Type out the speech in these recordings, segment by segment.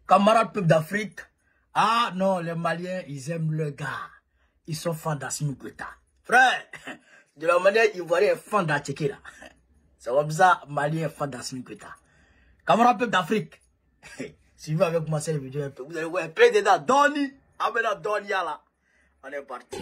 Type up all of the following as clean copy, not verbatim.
Camarades peuple d'Afrique. Ah non, les Maliens, ils aiment le gars. Ils sont fans d'Assimi Goïta. Frère, de la manière ivoirien est fan d'Atchéké là. C'est comme ça, Malien est fan d'Assimi Goïta. Camarades peuple d'Afrique. Suivez avec moi cette vidéo un peu. Vous allez voir un président Doni. Amena Doni là. On est parti.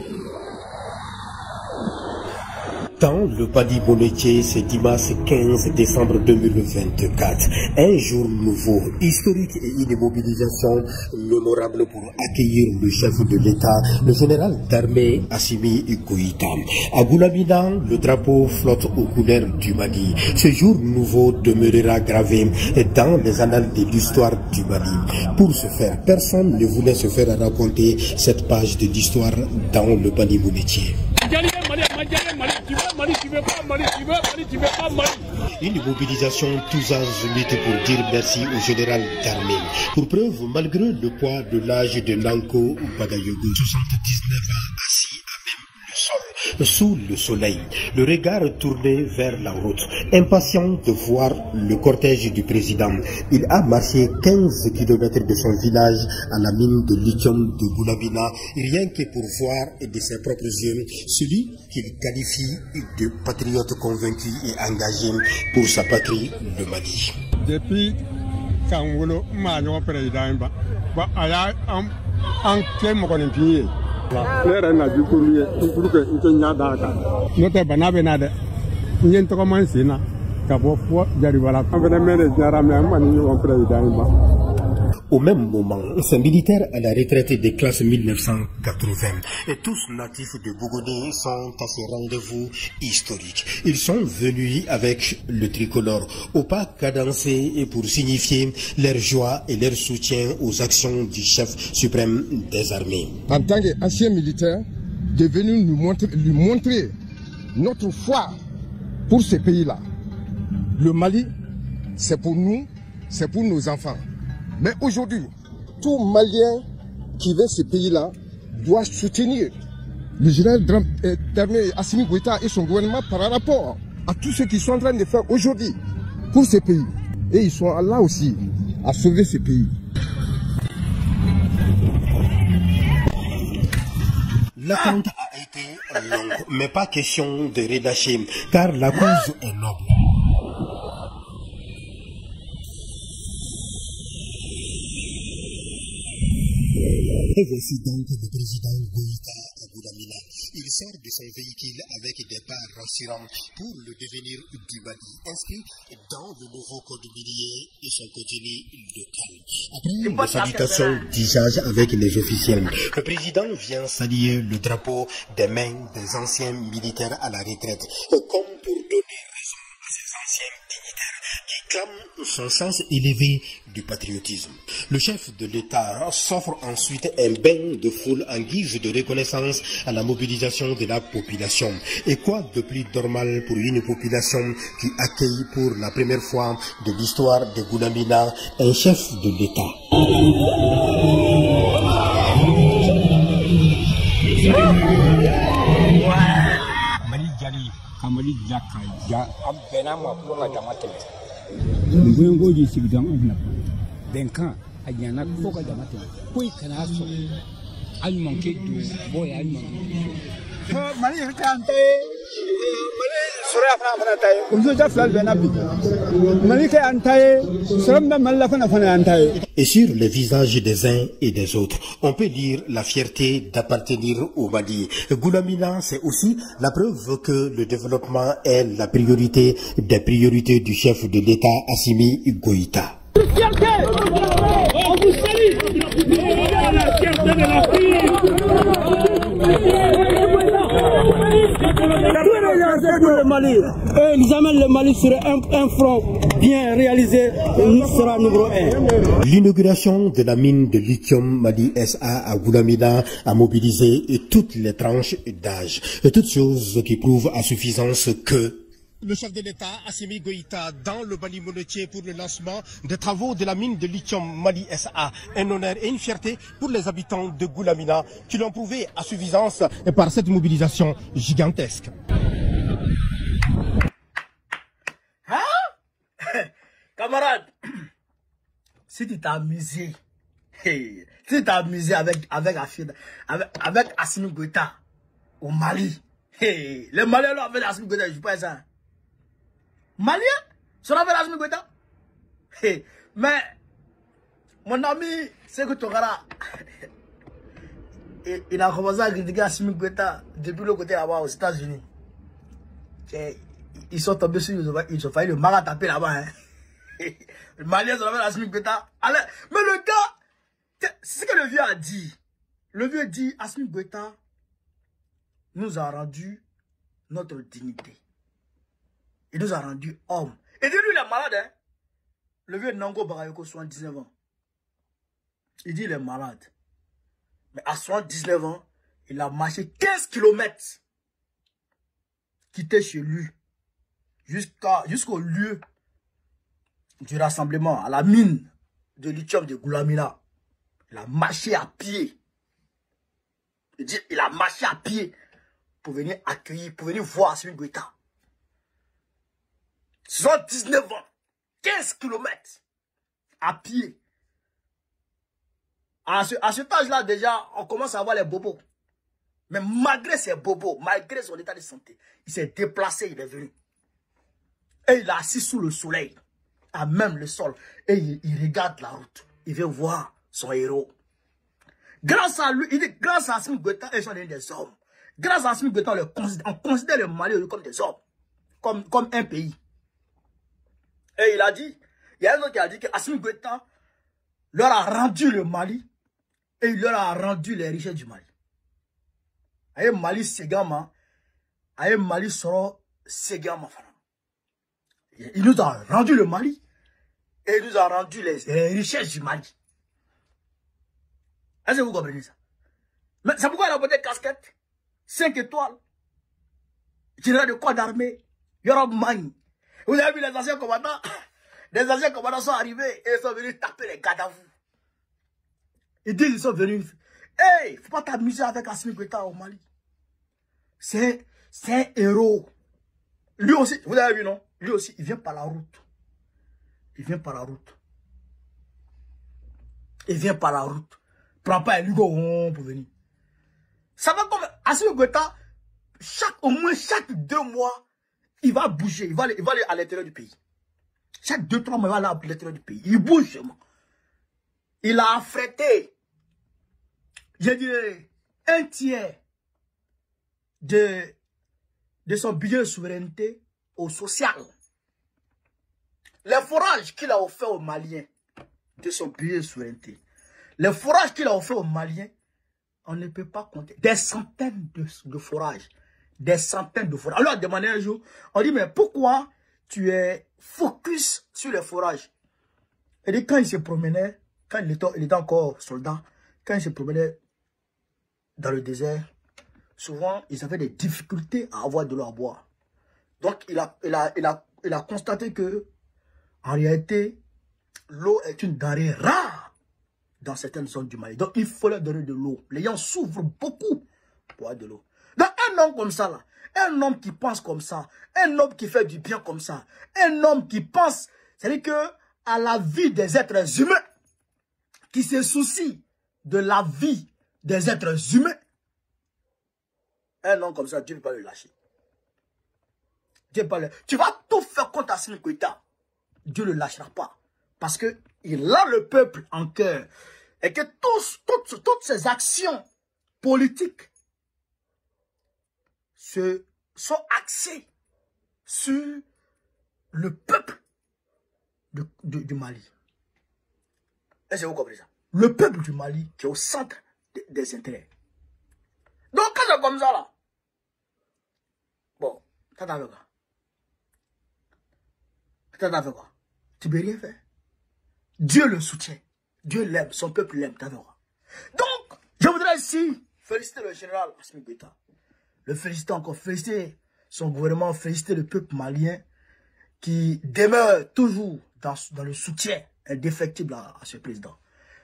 Dans le Bali Monetier, c'est dimanche 15 décembre 2024. Un jour nouveau, historique et une mobilisation mémorable pour accueillir le chef de l'État, le général d'armée Assimi Goïta. À Goulamina, le drapeau flotte aux couleurs du Mali. Ce jour nouveau demeurera gravé dans les annales de l'histoire du Mali. Pour ce faire, personne ne voulait se faire raconter cette page de l'histoire dans le Bali Monetier. Une mobilisation tous azimuts pour dire merci au général d'armée. Pour preuve, malgré le poids de l'âge de Nanko Bagayogo, 79 ans, assis à même le sol, sous le soleil, le regard tourné vers la route, impatient de voir le cortège du président. Il a marché 15 km de son village à la mine de lithium de Goulamina, rien que pour voir de ses propres yeux celui qu'il qualifie de patriote convaincu et engagé pour sa patrie, le Mali. Depuis quand le président Au même moment, ces militaires à la retraite des classes 1980 et tous natifs de Bougouni sont à ce rendez-vous historique. Ils sont venus avec le tricolore au pas cadencé et pour signifier leur joie et leur soutien aux actions du chef suprême des armées. En tant qu'ancien militaire, de venir lui montrer notre foi pour ce pays-là. Le Mali, c'est pour nous, c'est pour nos enfants. Mais aujourd'hui, tout Malien qui vient ce pays-là doit soutenir le général d'armée Assimi Goïta et son gouvernement par rapport à tout ce qu'ils sont en train de faire aujourd'hui pour ce pays. Et ils sont là aussi à sauver ce pays. L'attente a été longue, mais pas question de relâcher, car la cause est noble. Et voici donc le président Goïta à Goulamina. Il sort de son véhicule avec des pas rassurants pour le devenir du Mali, inscrit dans le nouveau code minier et son contenu local. Après la salutation d'usage avec les officiels, le président vient saluer le drapeau des mains des anciens militaires à la retraite, comme pour donner raison à ces anciens dignitaires qui clament son sens élevé du patriotisme. Le chef de l'État s'offre ensuite un bain de foule en guise de reconnaissance à la mobilisation de la population. Et quoi de plus normal pour une population qui accueille pour la première fois de l'histoire de Goulamina un chef de l'État. Benkan a yana foka da mata koi kana so an manke do boy an manke mali kan tay mali sura fana tay umzo jafal benabi mali kan tay sura malla fana tay. Et sur les visages des uns et des autres, on peut lire la fierté d'appartenir au Mali. Goulamina, c'est aussi la preuve que le développement est la priorité des priorités du chef de l'État Assimi Goïta. On vous salue. La fierté de Mali. Ils amènent le Mali sur un front bien réalisé, nous sera numéro 1. L'inauguration de la mine de lithium Mali SA à Goulamina a mobilisé toutes les tranches d'âge. Toutes choses qui prouvent à suffisance que le chef de l'État, Assimi Goïta, dans le Bali Monetier pour le lancement des travaux de la mine de lithium Mali SA. Un honneur et une fierté pour les habitants de Goulamina qui l'ont prouvé à suffisance par cette mobilisation gigantesque. Hein? Camarade, si tu t'es amusé Hey, tu t'es amusé avec Assimi Goïta au Mali. Hey, les Maliens l'ont fait Assimi Goïta, je ne sais pas ça. Maliens, ça l'a fait Assimi Goïta. Hey, mais, mon ami, c'est que Tokara, il a commencé à critiquer Assimi Goïta depuis le côté là-bas aux États-Unis. Ils sont tombés sur ils ont failli le marat taper là-bas. Hein. Le Malien, ça l'a fait Assimi Goïta. Mais le gars, c'est ce que le vieux a dit. Le vieux dit, Assimi Goïta nous a rendu notre dignité. Il nous a rendu hommes. Et lui, il est malade. Hein? Le vieux Nango Bagayoko, 79 ans. Il dit il est malade. Mais à 79 ans, il a marché 15 km. Quitté chez lui. Jusqu'au lieu du rassemblement, à la mine de lithium de Goulamina. Il a marché à pied. Il dit, il a marché à pied pour venir accueillir, pour venir voir Assimi Goïta. 79 ans, 15 km à pied. À cet âge-là, déjà, on commence à avoir les bobos. Mais malgré ses bobos, malgré son état de santé, il s'est déplacé, il est venu. Et il est assis sous le soleil, à même le sol. Et il regarde la route. Il veut voir son héros. Grâce à lui, il dit, grâce à Assimi Goïta, ils sont des hommes. Grâce à Assimi Goïta, on considère le Mali comme des hommes. Comme un pays. Et il a dit, il y a un autre qui a dit que Assimi Goïta leur a rendu le Mali. Et il leur a rendu les richesses du Mali. Aye Mali Segama. Aye Mali Soro Segama. Il nous a rendu le Mali. Et il nous a rendu les richesses du Mali. Est-ce que vous comprenez ça? Mais c'est pourquoi il a porté casquette. 5 étoiles. Général de corps d'armée. Yorob Mani. Vous avez vu les anciens combattants? Les anciens combattants sont arrivés et ils sont venus taper les gardes à vous. Ils disent qu'ils sont venus. Hey, faut pas t'amuser avec Assimi Goïta au Mali. C'est un héros. Lui aussi, vous avez vu, non? Lui aussi, il vient par la route. Il vient par la route. Il vient par la route. Prends pas un Lugo pour venir. Ça va comme Assimi Goïta, au moins chaque 2 mois, il va bouger. Il va aller à l'intérieur du pays. Chaque 2-3 mois, il va aller à l'intérieur du pays. Il bouge. Il a affrété, je dirais, 1/3 de son budget de souveraineté au social. Les forages qu'il a offert aux Maliens de son budget de souveraineté. Les forages qu'il a offert aux Maliens, on ne peut pas compter. Des centaines de forages. Des centaines de forages. Alors, on a demandé un jour, on dit, mais pourquoi tu es focus sur les forages? Et dit, quand il se promenait, quand il était encore soldat, quand il se promenait dans le désert, souvent, ils avaient des difficultés à avoir de l'eau à boire. Donc, il a constaté que, en réalité, l'eau est une denrée rare dans certaines zones du Mali. Donc, il faut leur donner de l'eau. Les gens souffrent beaucoup pour avoir de l'eau. Donc, un homme comme ça, là, un homme qui pense comme ça, un homme qui fait du bien comme ça, un homme qui pense, c'est-à-dire que à la vie des êtres humains, qui se soucie de la vie des êtres humains, un homme comme ça, Dieu ne peut pas le lâcher. Dieu ne peut pas le... Tu vas tout faire contre Assimi Goïta. Dieu ne le lâchera pas. Parce qu'il a le peuple en cœur. Et que toutes ces actions politiques sont axées sur le peuple du Mali. Est-ce que vous comprenez ça? Le peuple du Mali qui est au centre des intérêts. Donc, quand c'est comme ça, là, bon, t'as fait quoi? T'as fait quoi? Tu peux rien faire. Dieu le soutient. Dieu l'aime, son peuple l'aime, t'as fait quoi? Donc, je voudrais ici féliciter le général Assimi Goïta. Le féliciter encore, féliciter son gouvernement, féliciter le peuple malien qui demeure toujours dans le soutien indéfectible à ce président.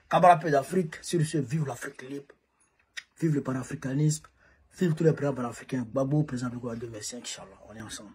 Camarades pays d'Afrique, sur ce, vive l'Afrique libre, vive le panafricanisme, vive tous les présidents panafricains. Babou, président de Gouadeloupe, merci, Inch'Allah, on est ensemble.